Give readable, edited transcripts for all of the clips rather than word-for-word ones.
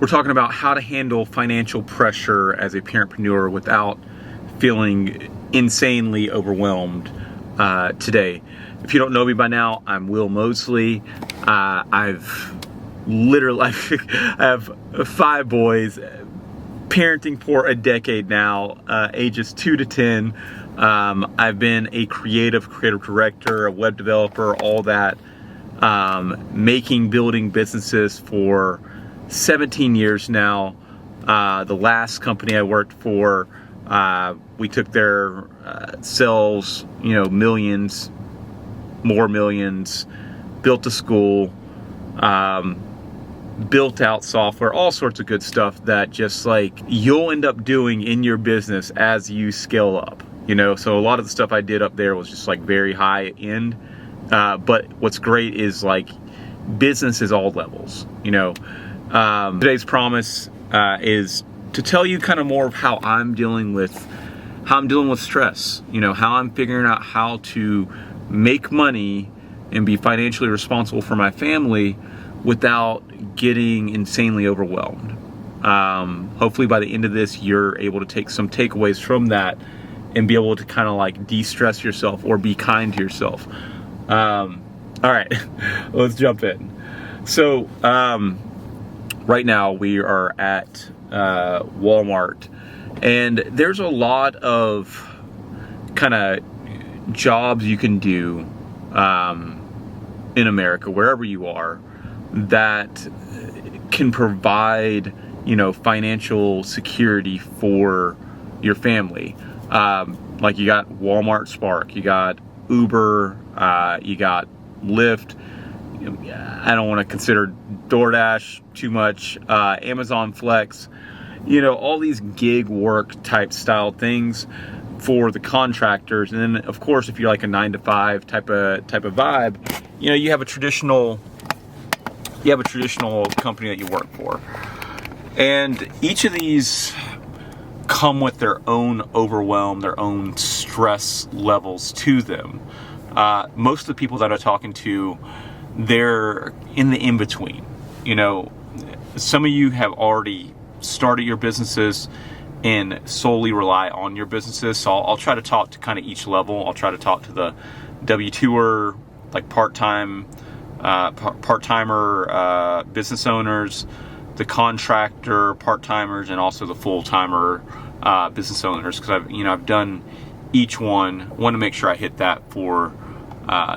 We're talking about how to handle financial pressure as a parentpreneur without feeling insanely overwhelmed today. If you don't know me by now, I'm Mosley. I have 5 boys, parenting for a decade now, ages 2 to 10. I've been a creative director, a web developer, all that, building businesses for 17 years now. The last company I worked for, we took their sales, millions, more millions, built a school, built out software, all sorts of good stuff that just like you'll end up doing in your business as you scale up. So a lot of the stuff I did up there was just like very high end. But what's great is like business is all levels. Today's promise is to tell you kind of more of how I'm dealing with stress. How I'm figuring out how to make money and be financially responsible for my family without getting insanely overwhelmed. Hopefully by the end of this, you're able to take some takeaways from that and be able to kind of like de-stress yourself or be kind to yourself. All right, let's jump in. So right now we are at Walmart, and there's a lot of kind of jobs you can do in America, wherever you are, that can provide, financial security for your family. Like you got Walmart Spark, you got Uber, you got Lyft. I don't want to consider DoorDash too much. Amazon Flex, all these gig work type style things for the contractors. And then of course, if you're like a 9-to-5 type of vibe, you have a traditional company that you work for. And each of these come with their own overwhelm, their own stress levels to them. Most of the people that I'm talking to, they're in the in-between. Some of you have already started your businesses and solely rely on your businesses. So I'll try to talk to kind of each level. I'll try to talk to the W2er, like part-timer business owners, the contractor part-timers, and also the full-timer business owners, because I've done each one. Want to make sure I hit that for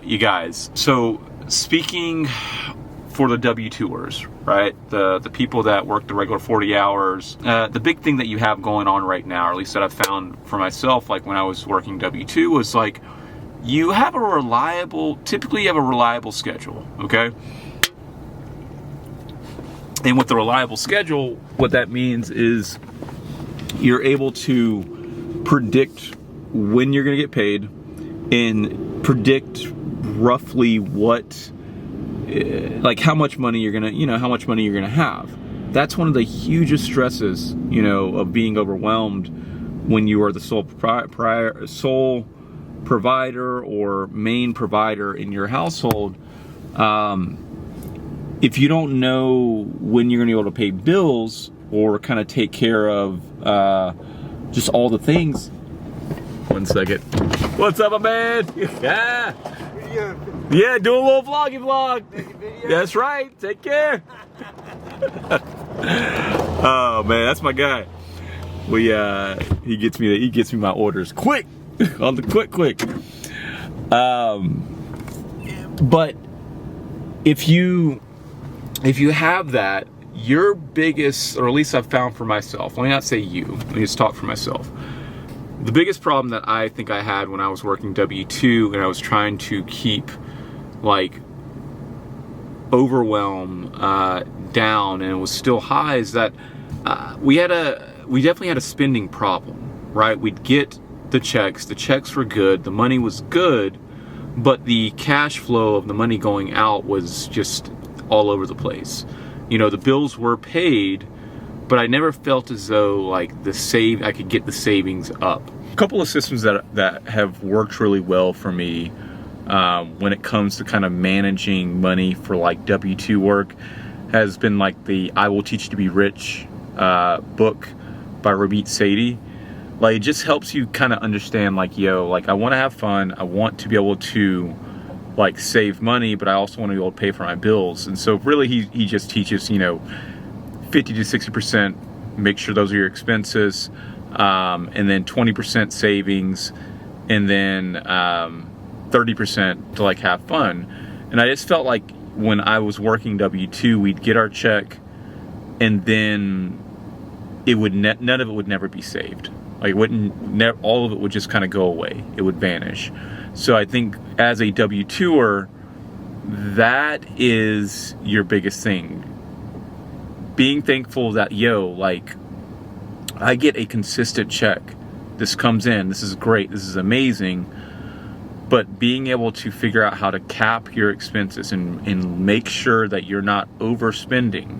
you guys. So speaking for the W2ers, right? The people that work the regular 40 hours, the big thing that you have going on right now, or at least that I've found for myself, like when I was working W2, was like typically you have a reliable schedule, okay? And with the reliable schedule, what that means is you're able to predict when you're going to get paid and predict roughly what, like how much money you're going to have. That's one of the hugest stresses, of being overwhelmed when you are the sole provider or main provider in your household. If you don't know when you're going to be able to pay bills or kind of take care of just all the things. One second. What's up, my man? Yeah. Yeah, do a little vloggy vlog. That's right. Take care. Oh man, that's my guy. He gets me my orders quick. On the quick. But if you have that, your biggest, or at least I've found for myself, let me not say you, let me just talk for myself. The biggest problem that I think I had when I was working W2 and I was trying to keep like overwhelm down and it was still high is that we definitely had a spending problem, right? We'd get the checks were good, the money was good, but the cash flow of the money going out was just all over the place. The bills were paid, but I never felt as though like I could get the savings up. A couple of systems that have worked really well for me when it comes to kind of managing money for like W2 work has been like the I Will Teach You to Be Rich book by Ramit Sethi. Like, it just helps you kind of understand, like, yo, like, I want to have fun. I want to be able to, like, save money, but I also want to be able to pay for my bills. And so really he just teaches, 50 to 60%, make sure those are your expenses, and then 20% savings, and then 30% to, like, have fun. And I just felt like when I was working W-2, we'd get our check, and then it would none of it would never be saved. Like, all of it would just kind of go away. It would vanish. So I think as a W-2er, that is your biggest thing. Being thankful that, like, I get a consistent check. This comes in. This is great. This is amazing. But being able to figure out how to cap your expenses and make sure that you're not overspending.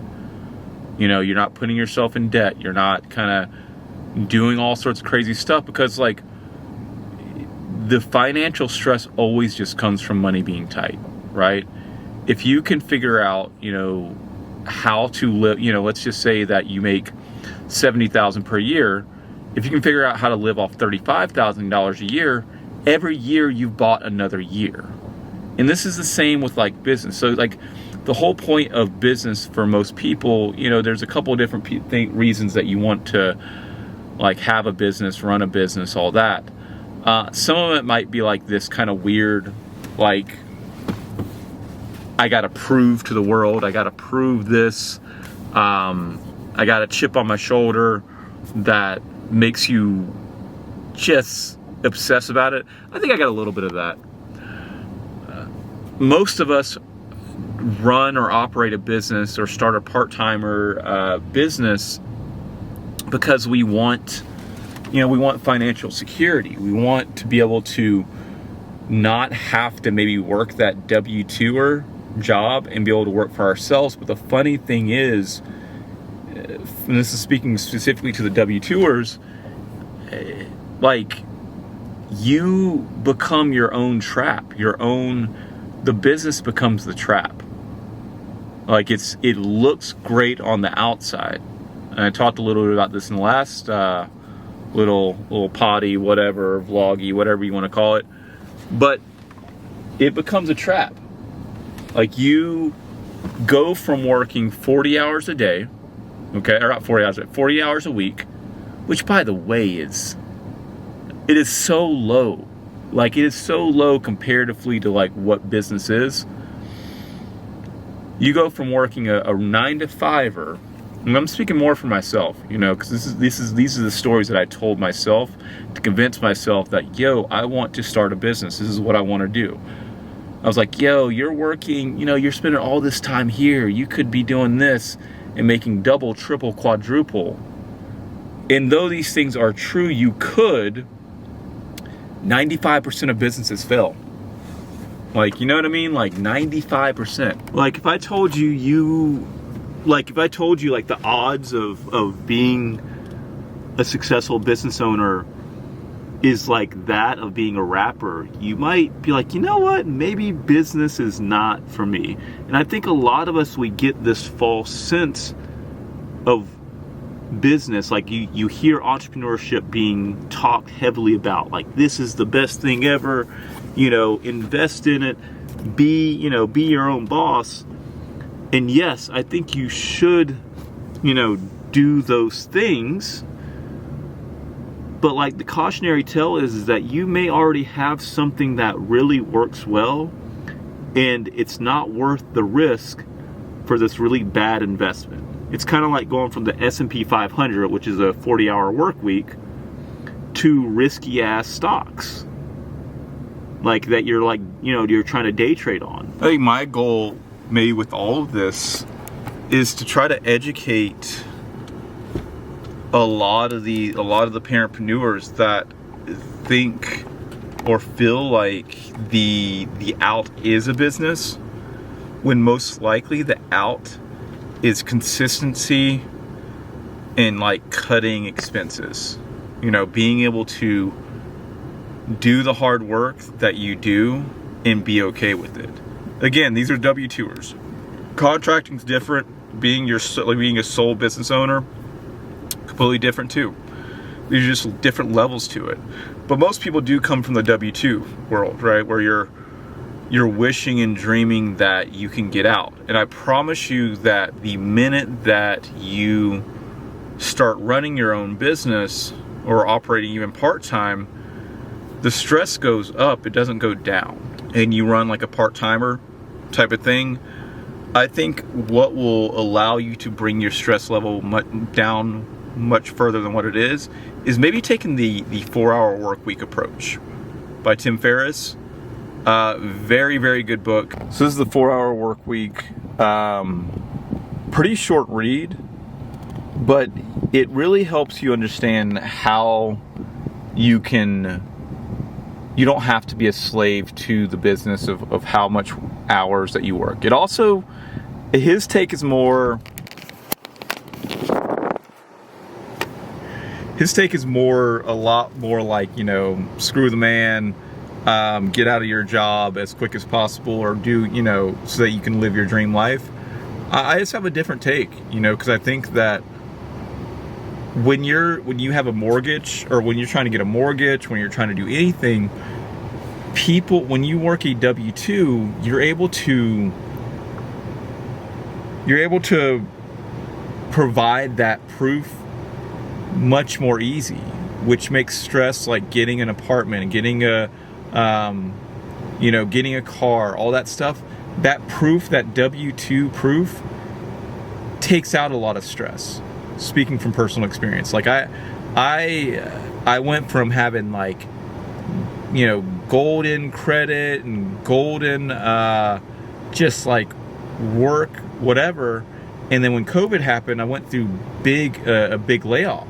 You're not putting yourself in debt. You're not kind of doing all sorts of crazy stuff, because, like, the financial stress always just comes from money being tight, right? If you can figure out, how to live, let's just say that you make $70,000 per year. If you can figure out how to live off $35,000 a year, every year you've bought another year. And this is the same with, like, business. So, like, the whole point of business for most people, there's a couple of different reasons that you want to, like, have a business, run a business, all that. Some of it might be like this kind of weird, like, I got to prove to the world, I got to prove this, I got a chip on my shoulder that makes you just obsess about it. I think I got a little bit of that. Most of us run or operate a business or start a part-timer business because we want financial security. We want to be able to not have to maybe work that W-2er job and be able to work for ourselves. But the funny thing is, and this is speaking specifically to the W-2ers, like, you become your own trap. The business becomes the trap. Like, it looks great on the outside. And I talked a little bit about this in the last little potty, whatever, vloggy, whatever you want to call it. But it becomes a trap. Like, you go from working 40 hours a day, okay, or not 40 hours, 40 hours a week, which, by the way, it is so low. Like, it is so low comparatively to, like, what business is. You go from working a 9 to 5er, and I'm speaking more for myself, because these are the stories that I told myself to convince myself that, I want to start a business. This is what I want to do. I was like, you're working, you're spending all this time here. You could be doing this and making double, triple, quadruple. And though these things are true, you could, 95% of businesses fail. Like, you know what I mean? Like, 95%. Like, if I told you like the odds of being a successful business owner is like that of being a rapper, you might be like, you know what, maybe business is not for me. And I think a lot of us, we get this false sense of business. Like, you hear entrepreneurship being talked heavily about, like, this is the best thing ever, invest in it, be your own boss. And yes, I think you should, do those things. But, like, the cautionary tale is that you may already have something that really works well, and it's not worth the risk for this really bad investment. It's kind of like going from the S&P 500, which is a 40-hour work week, to risky ass stocks. Like, that you're like, you're trying to day trade on. I think my goal, maybe with all of this, is to try to educate a lot of the parentpreneurs that think or feel like the out is a business, when most likely the out is consistency and, like, cutting expenses. Being able to do the hard work that you do and be okay with it. Again, these are W-2ers. Contracting's different. being a sole business owner, completely different too. There's just different levels to it. But most people do come from the W-2 world, right? Where you're wishing and dreaming that you can get out. And I promise you that the minute that you start running your own business or operating even part-time, the stress goes up, it doesn't go down. And you run like a part-timer type of thing, I think what will allow you to bring your stress level down much further than what it is maybe taking the 4-hour work week approach by Tim Ferriss. Very, very good book. So this is the 4-hour work week. Pretty short read, but it really helps you understand how you don't have to be a slave to the business of how much hours that you work. It also, his take is more, a lot more like, screw the man, get out of your job as quick as possible, or do, so that you can live your dream life. I just have a different take, because I think that when you have a mortgage, or when you're trying to get a mortgage, when you're trying to do anything, when you work a W-2, you're able to provide that proof much more easy, which makes stress like getting an apartment and getting getting a car, all that stuff, that proof, that W-2 proof takes out a lot of stress. Speaking from personal experience, like I went from having like, golden credit and golden, just like work, whatever. And then when COVID happened, I went through a big layoff,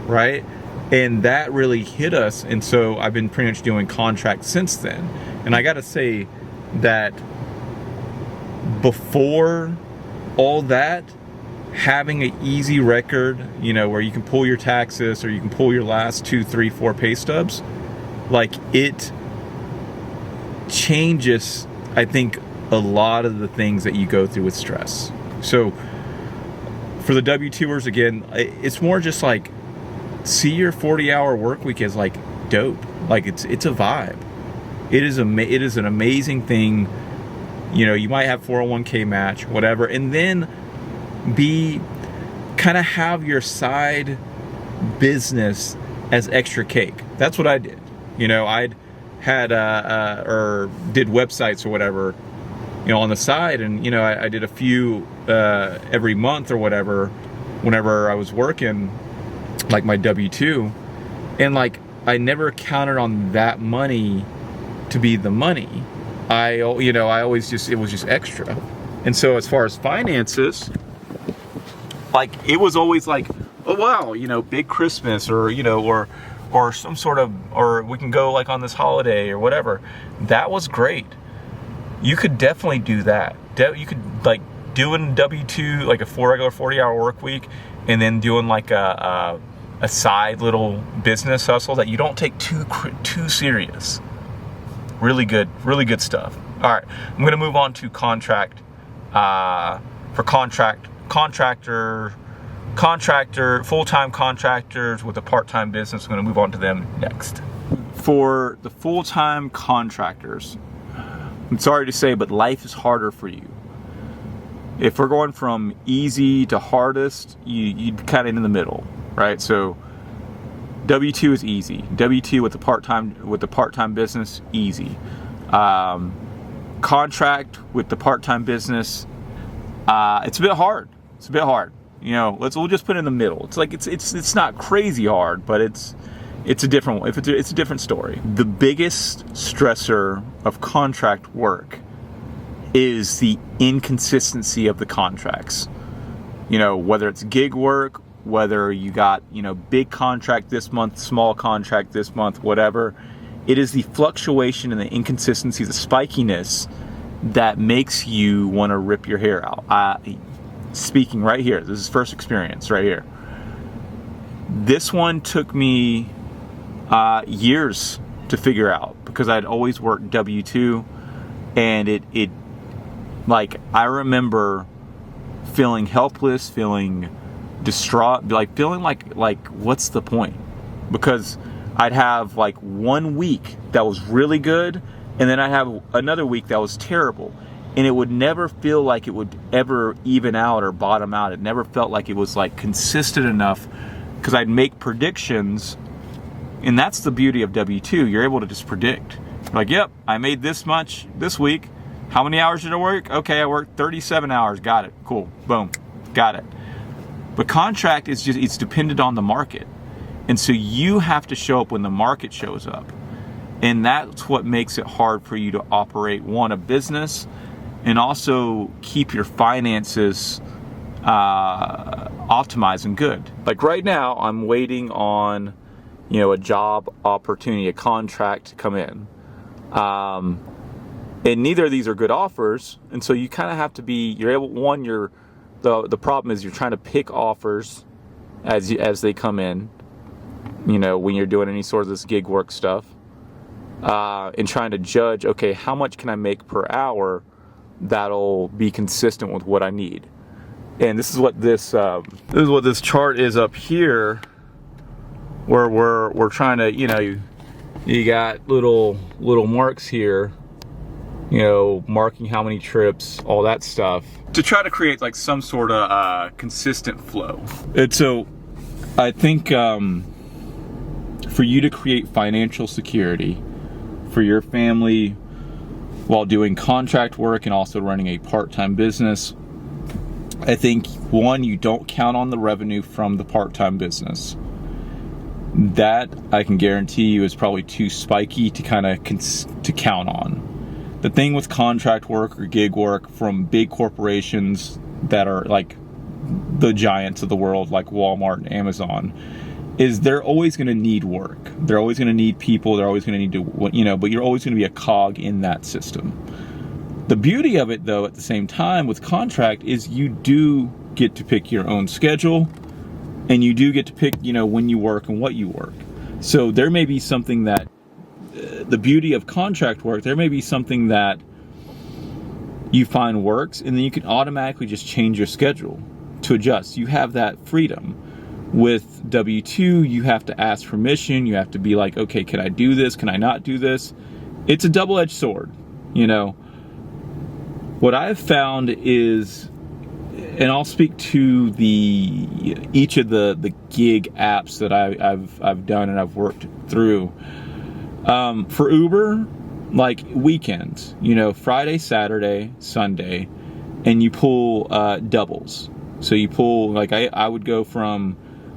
right? And that really hit us. And so I've been pretty much doing contracts since then. And I got to say that before all that, having an easy record, where you can pull your taxes or you can pull your last 2, 3, 4 pay stubs, like it changes, I think, a lot of the things that you go through with stress. So for the W-2ers, again, it's more just like, see your 40-hour work week as like dope. Like it's a vibe. It is an amazing thing. You might have 401k match, whatever, and then have your side business as extra cake. That's what I did. I'd had or did websites or whatever, on the side, and I did a few every month or whatever, whenever I was working, like my W-2, and like I never counted on that money to be the money. I always it was just extra. And so as far as finances, like it was always like, oh wow, big Christmas, or or some sort of, or we can go like on this holiday or whatever. That was great. You could definitely do that. You could like doing W-2, like a regular 40-hour work week, and then doing like a side little business hustle that you don't take too serious. Really good stuff. All right, I'm going to move on to contractor, full-time contractors with a part-time business. I'm going to move on to them next. For the full-time contractors, I'm sorry to say, but life is harder for you. If we're going from easy to hardest, you kind of in the middle, right? So W-2 is easy. W-2 with the part-time business, easy. Contract with the part-time business, it's a bit hard. We'll just put it in the middle. It's like it's not crazy hard, but it's a different it's a different story. The biggest stressor of contract work is the inconsistency of the contracts. Whether it's gig work, whether you got, big contract this month, small contract this month, whatever. It is the fluctuation and the inconsistency, the spikiness that makes you want to rip your hair out. Speaking right here, this is first experience right here. This one took me years to figure out, because I'd always worked W-2, and it like, I remember feeling helpless, feeling distraught, like feeling like what's the point? Because I'd have like 1 week that was really good, and then I'd have another week that was terrible. And it would never feel like it would ever even out or bottom out. It never felt like it was like consistent enough, because I'd make predictions. And that's the beauty of W2. You're able to just predict. Like, yep, I made this much this week. How many hours did I work? Okay, I worked 37 hours. Got it. Cool. Boom. Got it. But contract is just, it's dependent on the market. And so you have to show up when the market shows up. And that's what makes it hard for you to operate, one, a business, and also keep your finances optimized and good. Like right now, I'm waiting on, a job opportunity, a contract to come in. And neither of these are good offers. And so you kind of have to be, the problem is you're trying to pick offers as they come in, when you're doing any sort of this gig work stuff, and trying to judge, okay, how much can I make per hour that'll be consistent with what I need. And this is what this chart is up here, where we're trying to, you got little marks here, marking how many trips, all that stuff, to try to create like some sort of consistent flow. And so I think for you to create financial security for your family while doing contract work and also running a part-time business, I think, one, you don't count on the revenue from the part-time business. That, I can guarantee you, is probably too spiky to kind of to count on. The thing with contract work or gig work from big corporations that are like the giants of the world, like Walmart and Amazon, is they're always going to need work. They're always going to need people. They're always going to need to, but you're always going to be a cog in that system. The beauty of it, though, at the same time with contract, is you do get to pick your own schedule, and you do get to pick, when you work and what you work. So there may be something that, the beauty of contract work, there may be something that you find works, and then you can automatically just change your schedule to adjust. You have that freedom. With W2, you have to ask permission. You have to be like, okay, can I do this? Can I not do this? It's a double-edged sword, What I've found is, and I'll speak to each of the gig apps that I've done and I've worked through. For Uber, like weekends, Friday, Saturday, Sunday, and you pull doubles. So you pull, like I would go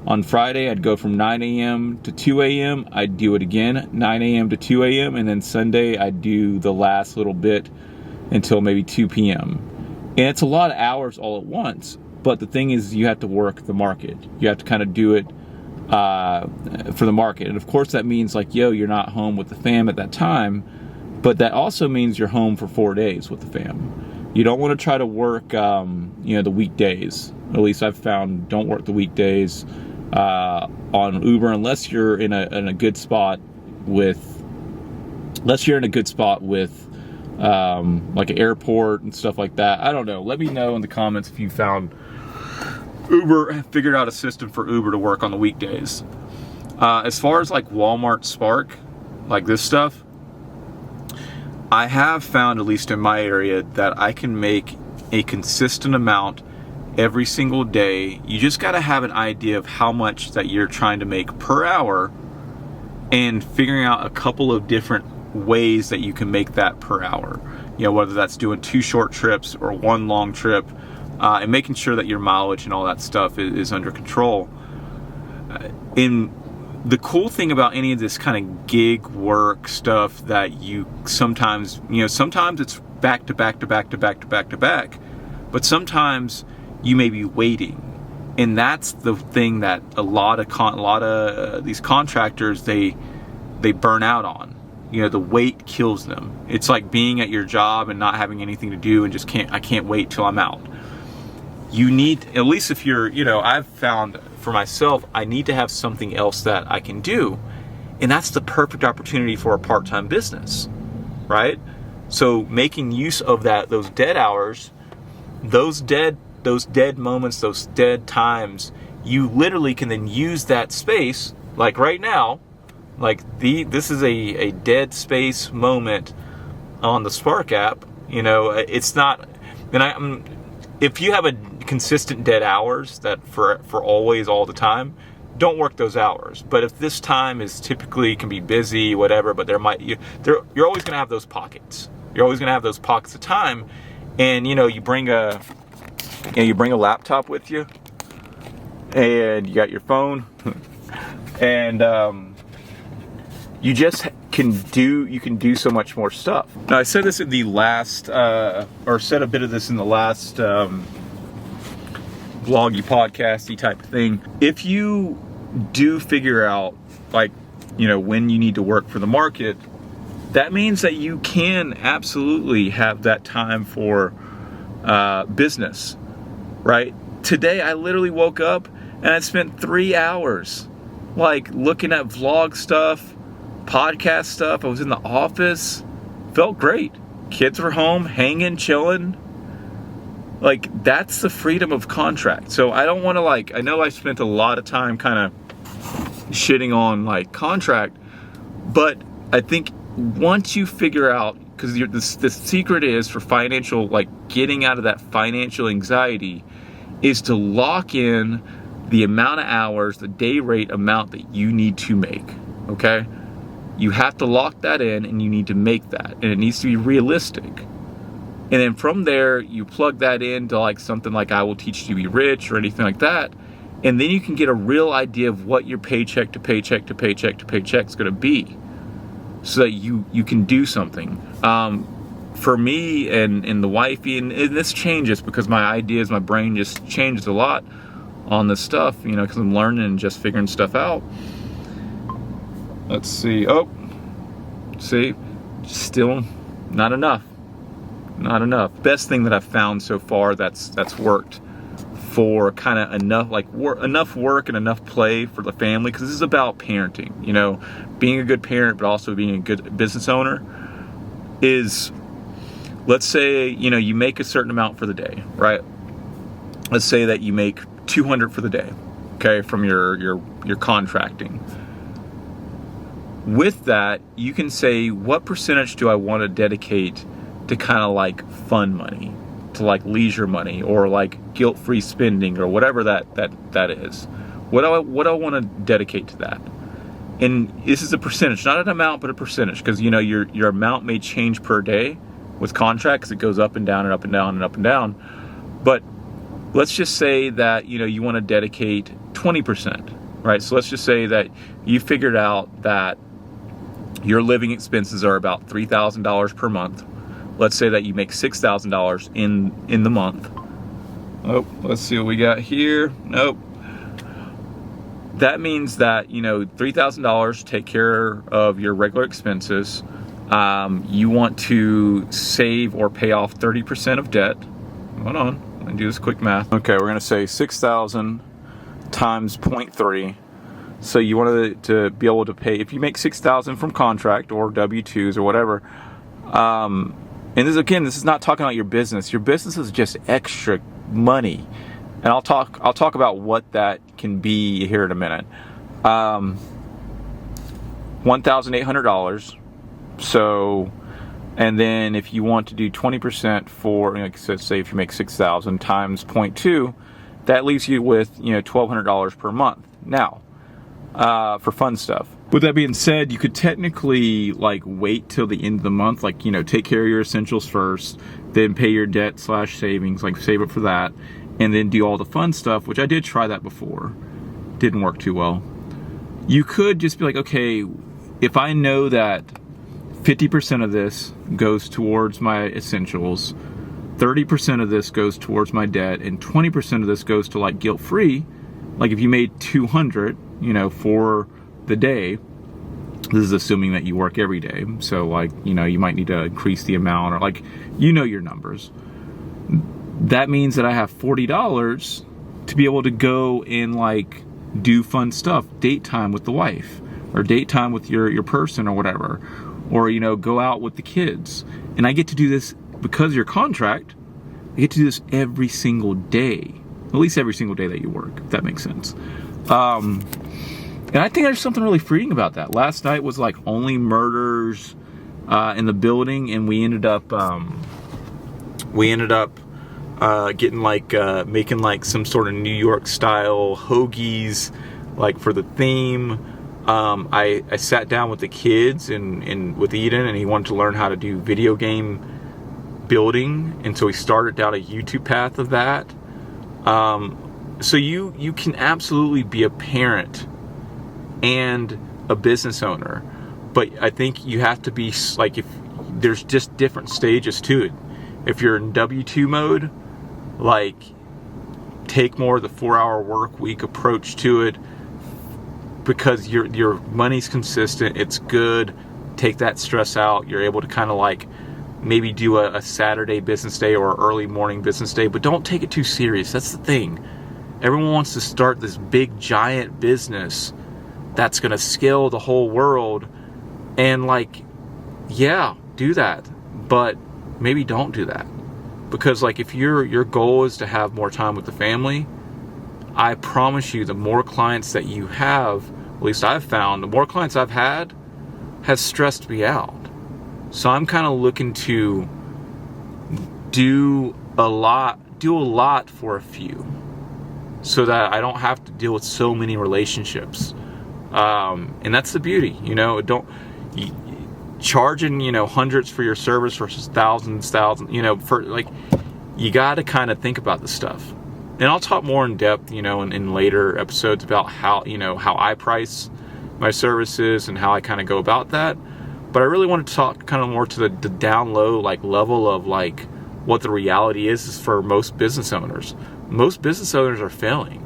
on Friday, I'd go from 9 a.m. to 2 a.m. I'd do it again, 9 a.m. to 2 a.m. And then Sunday, I'd do the last little bit until maybe 2 p.m. And it's a lot of hours all at once. But the thing is, you have to work the market. You have to kind of do it for the market. And of course, that means like, you're not home with the fam at that time. But that also means you're home for 4 days with the fam. You don't want to try to work, the weekdays. At least I've found, don't work the weekdays on Uber unless you're in a good spot with, like an airport and stuff like that. I don't know. Let me know in the comments if you found figured out a system for Uber to work on the weekdays. As far as like Walmart Spark, like this stuff, I have found, at least in my area, that I can make a consistent amount every single day. You just got to have an idea of how much that you're trying to make per hour, and figuring out a couple of different ways that you can make that per hour. Whether that's doing 2 short trips or 1 long trip, and making sure that your mileage and all that stuff is under control. And the cool thing about any of this kind of gig work stuff that you sometimes it's back to back to back to back to back to back, but sometimes you may be waiting. And that's the thing that a lot of these contractors, they burn out on. The wait kills them. It's like being at your job and not having anything to do and just I can't wait till I'm out. You need, at least if you're, I've found for myself, I need to have something else that I can do. And that's the perfect opportunity for a part-time business, right? So making use of those dead hours, those dead those dead moments, those dead times, you literally can then use that space, like right now, like this is a dead space moment on the Spark app. You know, it's not, and if you have a consistent dead hours that for always, all the time, don't work those hours. But if this time is typically, can be busy, whatever, but you're always going to have those pockets. You're always going to have those pockets of time. And, you bring a laptop with you, and you got your phone, and you just can do so much more stuff. Now, I said this in the last, or said a bit of this in the last vloggy, podcasty type of thing. If you do figure out, like, when you need to work for the market, that means that you can absolutely have that time for business, right? Today, I literally woke up and I spent 3 hours, like, looking at vlog stuff, podcast stuff. I was in the office. Felt great. Kids were home, hanging, chilling. Like, that's the freedom of contract. So I don't want to, like, I know I spent a lot of time kind of shitting on, like, contract, but I think once you figure out, because the secret is for financial, like, getting out of that financial anxiety, is to lock in the amount of hours, the day rate amount that you need to make, okay? You have to lock that in, and you need to make that, and it needs to be realistic. And then from there, you plug that into, like, something like I Will Teach You to Be Rich or anything like that, and then you can get a real idea of what your paycheck to paycheck to paycheck to paycheck is going to be, so that you can do something. For me and the wifey, and this changes because my ideas, my brain just changes a lot on this stuff, because I'm learning and just figuring stuff out. Let's see. Oh, see, still not enough. Not enough. Best thing that I've found so far that's worked for kind of enough, like, enough work and enough play for the family, because this is about parenting, being a good parent, but also being a good business owner, is, let's say, you make a certain amount for the day, right? Let's say that you make $200 for the day, okay, from your contracting. With that, you can say, what percentage do I want to dedicate to kind of like fun money, to like leisure money, or like guilt-free spending, or whatever that is. What do I want to dedicate to that? And this is a percentage, not an amount, but a percentage, because your amount may change per day with contracts. It goes up and down and up and down and up and down. But let's just say that you want to dedicate 20%, right? So let's just say that you figured out that your living expenses are about $3,000 per month. Let's say that you make $6,000 in the month. Oh, let's see what we got here. Nope. That means that, $3,000 take care of your regular expenses. You want to save or pay off 30% of debt. Hold on, let me do this quick math. Okay, we're gonna say 6,000 times 0.3. So you wanted to be able to pay, if you make 6,000 from contract or W-2s or whatever, and this is not talking about your business. Your business is just extra money, and I'll talk about what that can be here in a minute. $1,800. So, and then if you want to do 20% for, like, say if you make 6,000 times 0.2, that leaves you with $1,200 per month. Now, for fun stuff. With that being said, you could technically like wait till the end of the month, like, take care of your essentials first, then pay your debt / savings, like save it for that, and then do all the fun stuff, which I did try that before. Didn't work too well. You could just be like, okay, if I know that 50% of this goes towards my essentials, 30% of this goes towards my debt, and 20% of this goes to like guilt-free, like if you made 200, for the day, this is assuming that you work every day, so like, you might need to increase the amount, or like, your numbers. That means that I have $40 to be able to go and like do fun stuff, date time with the wife, or date time with your person or whatever, or go out with the kids. And I get to do this because of your contract. I get to do this every single day, at least every single day that you work, if that makes sense. And I think there's something really freeing about that. Last night was like only murders in the building, and we ended up getting like making like some sort of New York style hoagies, like for the theme. I sat down with the kids and with Eden, and he wanted to learn how to do video game building, and so he started down a YouTube path of that. So you can absolutely be a parent and a business owner, but I think you have to be like, if there's just different stages to it. If you're in W-2 mode, like, take more of the 4-hour work week approach to it, because your money's consistent, it's good, take that stress out. You're able to kind of like maybe do a Saturday business day or early morning business day, but don't take it too serious. That's the thing. Everyone wants to start this big giant business that's gonna scale the whole world, and like, yeah, do that, but maybe don't do that. Because like, if your goal is to have more time with the family, I promise you, the more clients that you have, at least I've found, the more clients I've had, has stressed me out. So I'm kind of looking to do a lot for a few, so that I don't have to deal with so many relationships. And that's the beauty, charging, hundreds for your service versus thousands, for like, you got to kind of think about this stuff. And I'll talk more in depth, in later episodes about how I price my services and how I kind of go about that. But I really want to talk kind of more to the down low, like, level of like what the reality is for most business owners. Most business owners are failing.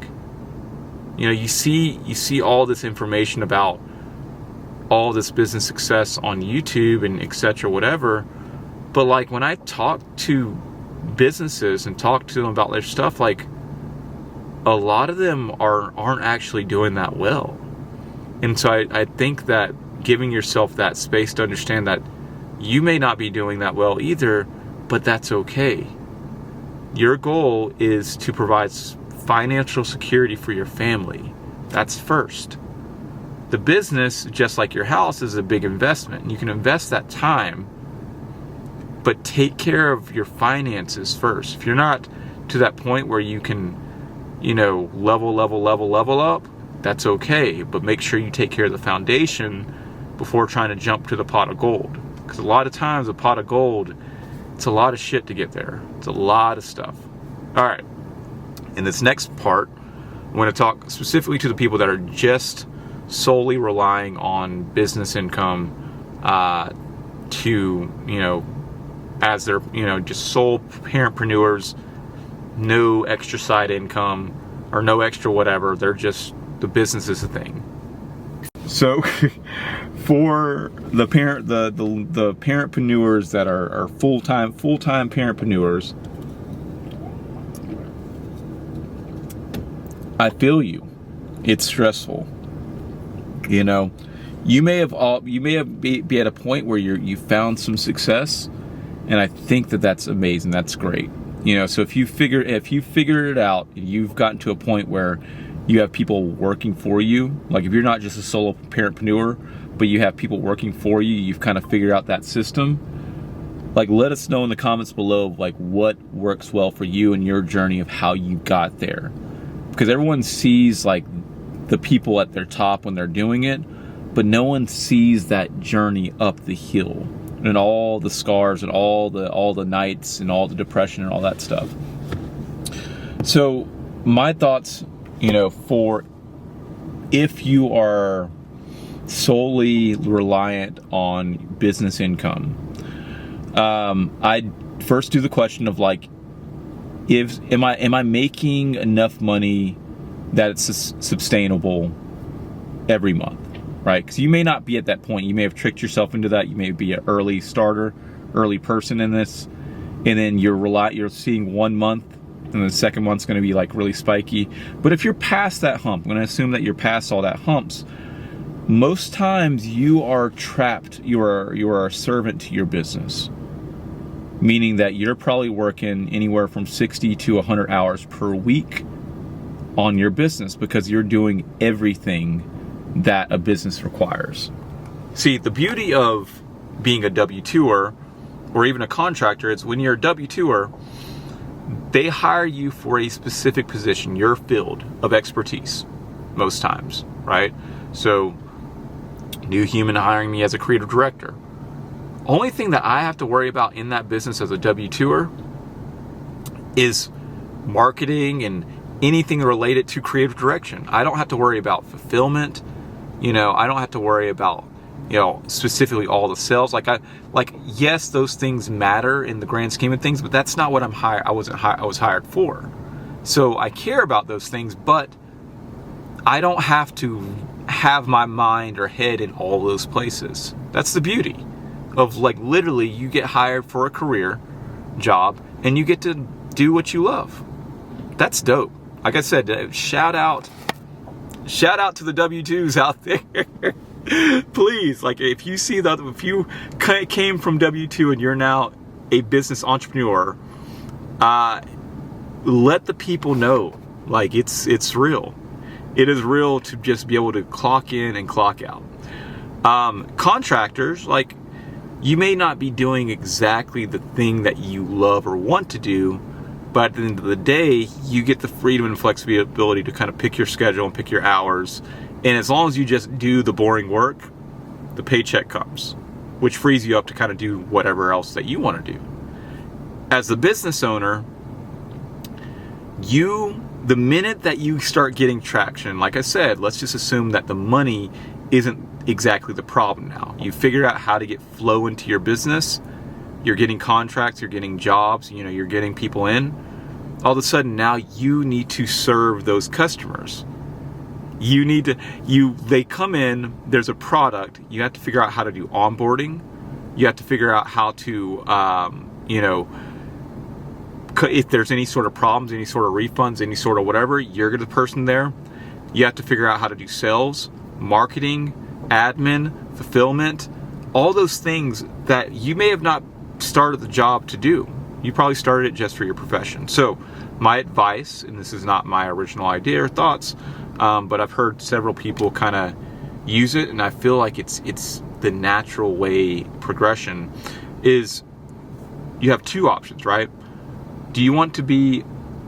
You see all this information about all this business success on YouTube and etc. whatever, but like, when I talk to businesses and talk to them about their stuff, like, a lot of them aren't actually doing that well. And so I think that giving yourself that space to understand that you may not be doing that well either, but that's okay. Your goal is to provide financial security for your family. That's first. The business, just like your house, is a big investment. You can invest that time, but take care of your finances first. If you're not to that point where you can, level up, that's okay. But make sure you take care of the foundation before trying to jump to the pot of gold. Because a lot of times, a pot of gold, it's a lot of shit to get there. It's a lot of stuff. All right. In this next part, I'm going to talk specifically to the people that are just solely relying on business income as their, just sole parentpreneurs, no extra side income or no extra whatever. They're just, the business is a thing. So for the parentpreneurs that are full-time parentpreneurs, I feel you. It's stressful. You may be at a point where you found some success, and I think that's amazing. That's great. So if you figured it out, and you've gotten to a point where you have people working for you, like if you're not just a solo parentpreneur, but you have people working for you, you've kind of figured out that system. Like, let us know in the comments below, like, what works well for you and your journey of how you got there. Because everyone sees like the people at their top when they're doing it, but no one sees that journey up the hill and all the scars and all the nights and all the depression and all that stuff. So my thoughts, for if you are solely reliant on business income, I'd first do the question of like, am I making enough money that it's sustainable every month, right? Because you may not be at that point. You may have tricked yourself into that. You may be an early starter, early person in this, and then you're seeing 1 month, and the second month's going to be like really spiky. But if you're past that hump, I'm going to assume that you're past all that humps. Most times you are trapped. You are a servant to your business. meaning that you're probably working anywhere from 60 to 100 hours per week on your business because you're doing everything that a business requires. See, the beauty of being a W-2er or even a contractor is when you're a W-2er, they hire you for a specific position, your field of expertise, most times, right? So, New Human hiring me as a creative director. Only thing that I have to worry about in that business as a W-2er is marketing and anything related to creative direction. I don't have to worry about fulfillment. I don't have to worry about, specifically all the sales. Yes, those things matter in the grand scheme of things, but that's not what I was hired for. So I care about those things, but I don't have to have my mind or head in all those places. That's the beauty of literally you get hired for a career job and you get to do what you love. That's dope. Like I said, shout out to the W-2s out there. Please, if you came from W-2 and you're now a business entrepreneur, let the people know, it's real. It is real to just be able to clock in and clock out. Contractors, you may not be doing exactly the thing that you love or want to do, but at the end of the day, you get the freedom and flexibility to kind of pick your schedule and pick your hours. And as long as you just do the boring work, the paycheck comes, which frees you up to kind of do whatever else that you want to do. As the business owner, the minute that you start getting traction, like I said, let's just assume that the money isn't exactly the problem now. You figure out how to get flow into your business. You're getting contracts, you're getting jobs, you're getting people in. All of a sudden now you need to serve those customers. They come in, there's a product, you have to figure out how to do onboarding. You have to figure out how to, if there's any sort of problems, any sort of refunds, any sort of whatever, you're the person there. You have to figure out how to do sales, marketing, admin, fulfillment, all those things that you may have not started the job to do. You probably started it just for your profession. So my advice, and this is not my original idea or thoughts, but I've heard several people kind of use it, and I feel like it's the natural way progression is you have two options, right? Do you want to be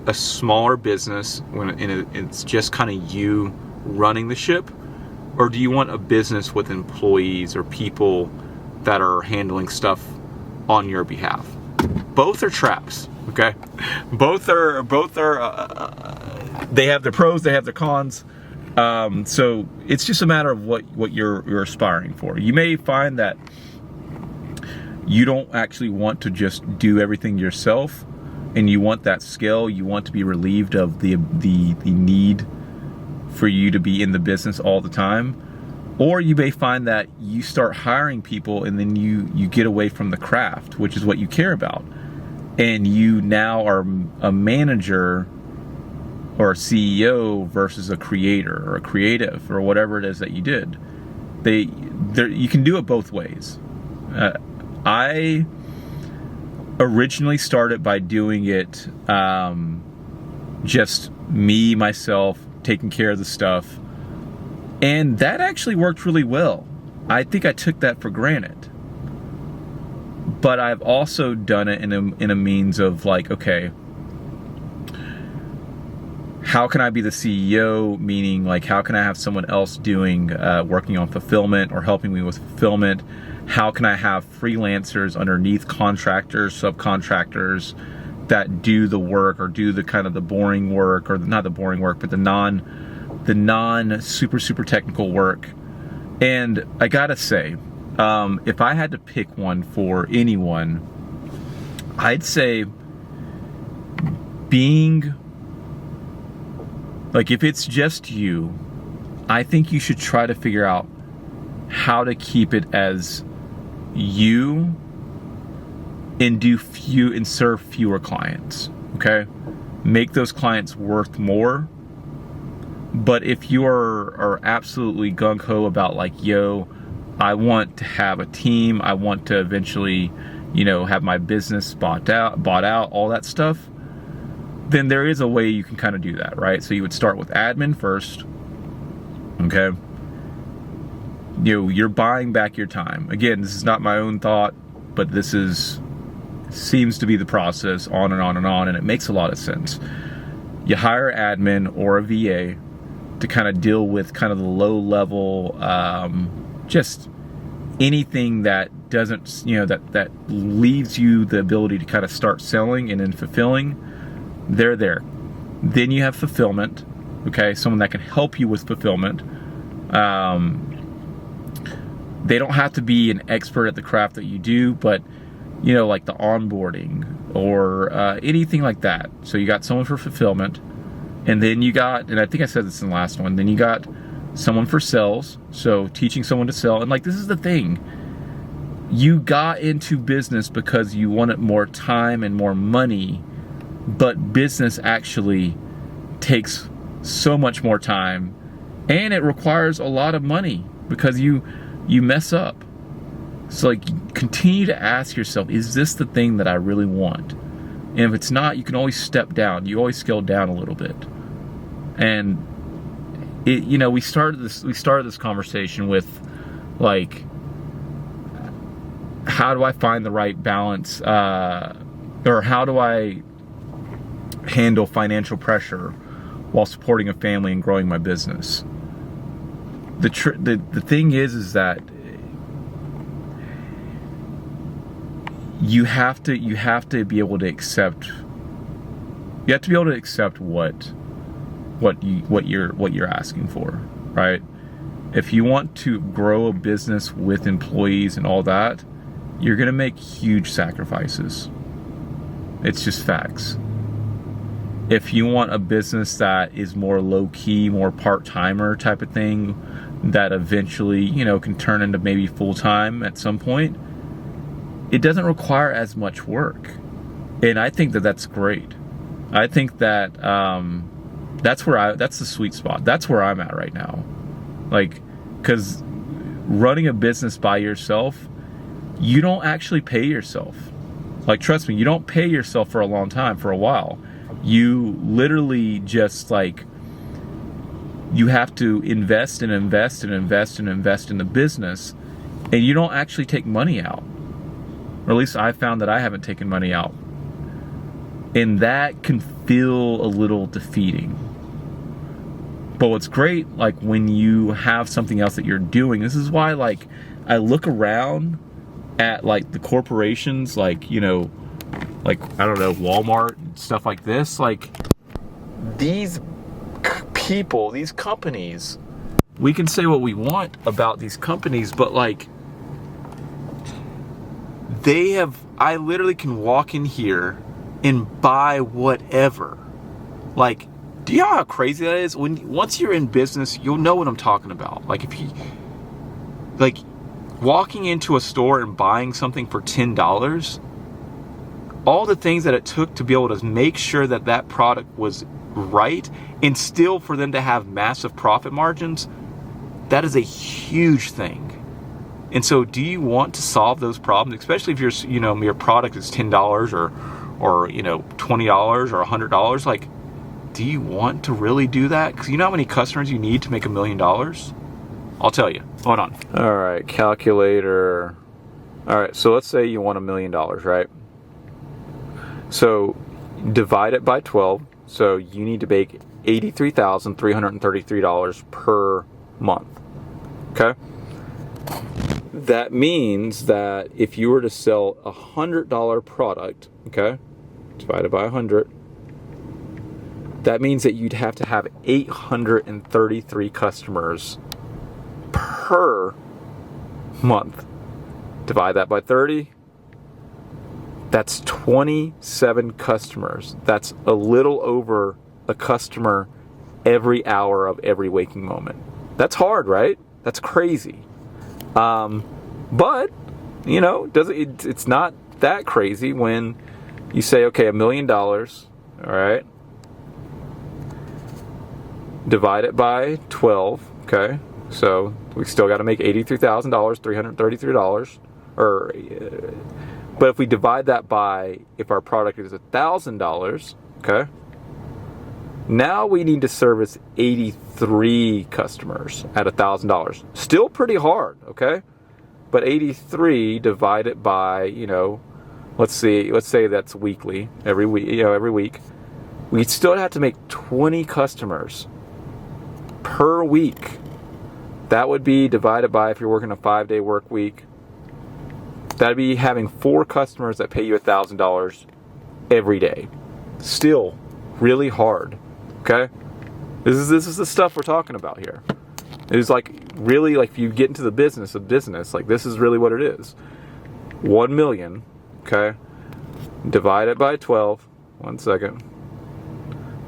a smaller business when it's just kind of you running the ship? Or do you want a business with employees or people that are handling stuff on your behalf? Both are traps, okay? Both are they have their pros, they have their cons. So it's just a matter of what you're aspiring for. You may find that you don't actually want to just do everything yourself, and you want that skill. You want to be relieved of the need for you to be in the business all the time. Or you may find that you start hiring people and then you get away from the craft, which is what you care about. And you now are a manager or a CEO versus a creator or a creative or whatever it is that you did. You can do it both ways. I originally started by doing it just me, myself, taking care of the stuff. And that actually worked really well. I think I took that for granted. But I've also done it in a means of okay, how can I be the CEO? Meaning how can I have someone else doing, working on fulfillment or helping me with fulfillment? How can I have freelancers underneath contractors, subcontractors that do the work or do the kind of the boring work, or not the boring work, but the non super technical work. And I gotta say, if I had to pick one for anyone, I'd say being if it's just you, I think you should try to figure out how to keep it as you and serve fewer clients. Okay, make those clients worth more. But if you are absolutely gung-ho about yo, I want to have a team, I want to eventually have my business bought out, all that stuff, then there is a way you can kind of do that, right? So you would start with admin first, okay? You're buying back your time. Again, this is not my own thought, but this seems to be the process, on and on and on, and it makes a lot of sense. You hire admin or a VA to kind of deal with kind of the low level, just anything that doesn't, that leaves you the ability to kind of start selling and then fulfilling. They're there. Then you have fulfillment, okay? Someone that can help you with fulfillment. They don't have to be an expert at the craft that you do, but like the onboarding or anything like that. So you got someone for fulfillment, and then you got, and I think I said this in the last one, then you got someone for sales, so teaching someone to sell. And like, this is the thing, you got into business because you wanted more time and more money, but business actually takes so much more time, and it requires a lot of money because you mess up. So like, continue to ask yourself, is this the thing that I really want? And if it's not, you can always step down. You always scale down a little bit. And we started this conversation with like, how do I find the right balance, or how do I handle financial pressure while supporting a family and growing my business? The thing is that you have to be able to accept. You have to be able to accept what you're asking for, right? If you want to grow a business with employees and all that, you're gonna make huge sacrifices. It's just facts. If you want a business that is more low-key, more part-timer type of thing, that eventually, can turn into maybe full-time at some point, it doesn't require as much work. And I think that that's great. I think that that's the sweet spot. That's where I'm at right now. Like, because running a business by yourself, you don't actually pay yourself. Like, trust me, you don't pay yourself for a long time, for a while. You literally just like, you have to invest and invest and invest and invest in the business, and you don't actually take money out. Or at least I found that I haven't taken money out. And that can feel a little defeating. But what's great, like when you have something else that you're doing, this is why like I look around at like the corporations, like, like, I don't know, Walmart and stuff like this, like these people, these companies, we can say what we want about these companies, but like I literally can walk in here and buy whatever. Like, do you know how crazy that is? Once you're in business, you'll know what I'm talking about. Like, if you, like, walking into a store and buying something for $10, all the things that it took to be able to make sure that that product was right, and still for them to have massive profit margins, that is a huge thing. And so, do you want to solve those problems, especially if your product is $10 or $20 or $100? Like, do you want to really do that? Because you know how many customers you need to make $1 million? I'll tell you. Hold on. All right, calculator. All right, so let's say you want $1 million, right? So divide it by 12. So you need to make $83,333 per month. Okay? That means that if you were to sell a $100 product, okay, divided by 100, that means that you'd have to have 833 customers per month. Divide that by 30. That's 27 customers. That's a little over a customer every hour of every waking moment. That's hard, right? That's crazy. But, it's not that crazy when you say, okay, $1 million, all right, divide it by 12, okay, so we still got to make $83,333, or But if we divide that by, if our product is $1,000, okay, now we need to service 83 customers at $1,000. Still pretty hard, okay? But 83 divided by, you know, let's say that's weekly, every week, you know, every week. We still have to make 20 customers per week. That would be divided by, if you're working a 5-day work week, that'd be having 4 customers that pay you $1,000 every day. Still really hard, okay? This is the stuff we're talking about here. It is like, really, like, if you get into the business of business, like, this is really what it is. 1 million, okay, divided by 12. 1 second.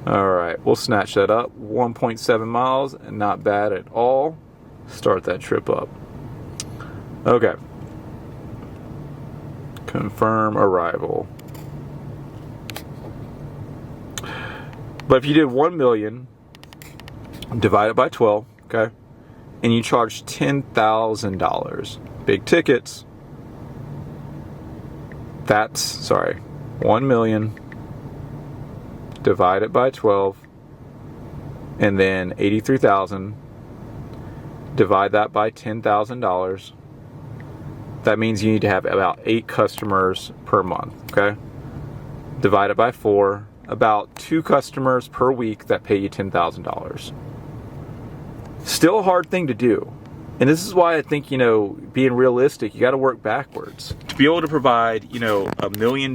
All right, we'll snatch that up. 1.7 miles, and not bad at all. Start that trip up. Okay. Confirm arrival. But if you did 1 million divided by 12, okay, and you charge $10,000, big tickets, that's, sorry, 1 million divided by 12, and then 83,000, divide that by $10,000. That means you need to have about 8 customers per month, okay? Divided by 4, about 2 customers per week that pay you $10,000. Still a hard thing to do. And this is why I think, you know, being realistic, you got to work backwards. To be able to provide, you know, $1 million,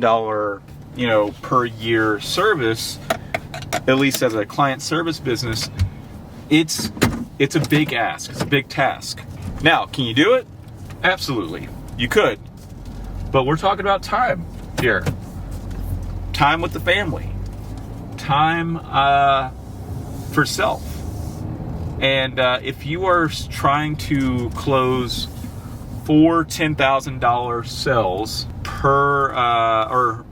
you know, per year service, at least as a client service business, it's a big ask. It's a big task. Now, can you do it? Absolutely. You could. But we're talking about time here. Time with the family. Time for self. And if you are trying to close 4 $10,000 sales per,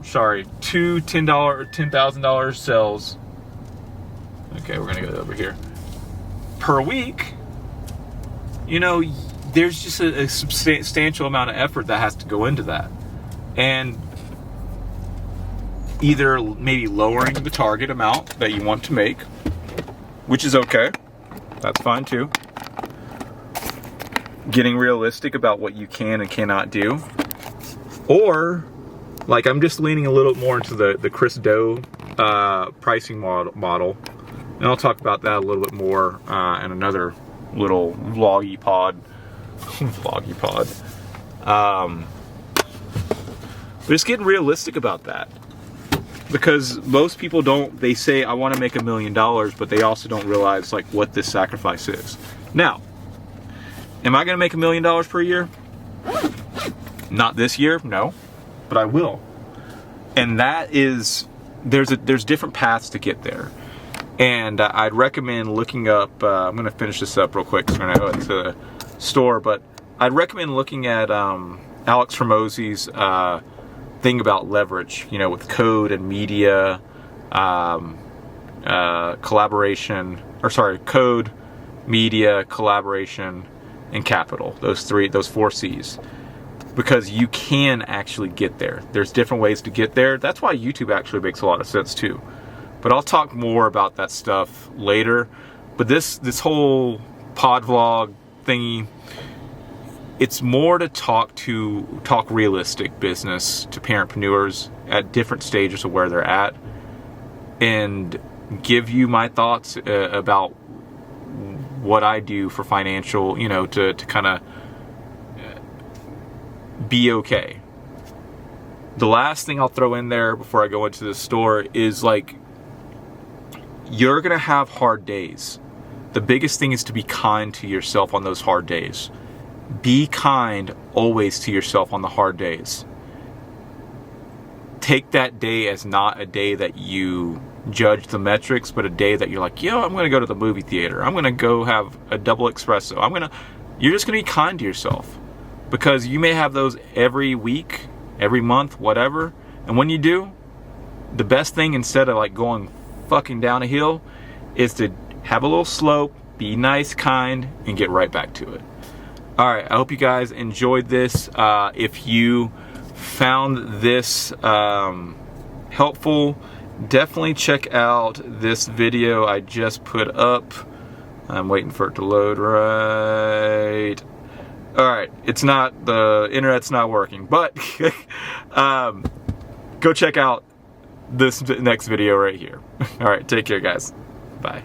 two $10,000 sales. Okay, we're gonna go over here. Per week, you know, there's just a substantial amount of effort that has to go into that. And either maybe lowering the target amount that you want to make, which is okay. That's fine too. Getting realistic about what you can and cannot do. Or, like, I'm just leaning a little more into the Chris Do pricing model. And I'll talk about that a little bit more in another little vloggy pod. Just getting realistic about that. Because most people don't, they say, I want to make $1 million, but they also don't realize, like, what this sacrifice is. Now, am I going to make $1 million per year? Not this year, no, but I will. And that is, there's different paths to get there. And I'd recommend looking up, I'm going to finish this up real quick because we're going to go into the store, but I'd recommend looking at Alex Hormozi's thing about leverage, you know, with code and media, collaboration, code, media, collaboration, and capital. Those 4 C's. Because you can actually get there. There's different ways to get there. That's why YouTube actually makes a lot of sense too. But I'll talk more about that stuff later. But this whole pod vlog thingy, it's more to talk realistic business to parentpreneurs at different stages of where they're at, and give you my thoughts about what I do for financial, you know, to kind of be okay. The last thing I'll throw in there before I go into the store is, like, you're gonna have hard days. The biggest thing is to be kind to yourself on those hard days. Be kind always to yourself on the hard days. Take that day as not a day that you judge the metrics, but a day that you're like, yo, I'm gonna go to the movie theater. I'm gonna go have a double espresso. You're just gonna be kind to yourself. Because you may have those every week, every month, whatever. And when you do, the best thing, instead of like going fucking down a hill, is to have a little slope, be nice, kind, and get right back to it. All right, I hope you guys enjoyed this. If you found this helpful, definitely check out this video I just put up. I'm waiting for it to load right. Alright, it's not, the internet's not working, but go check out this next video right here. Alright, take care guys. Bye.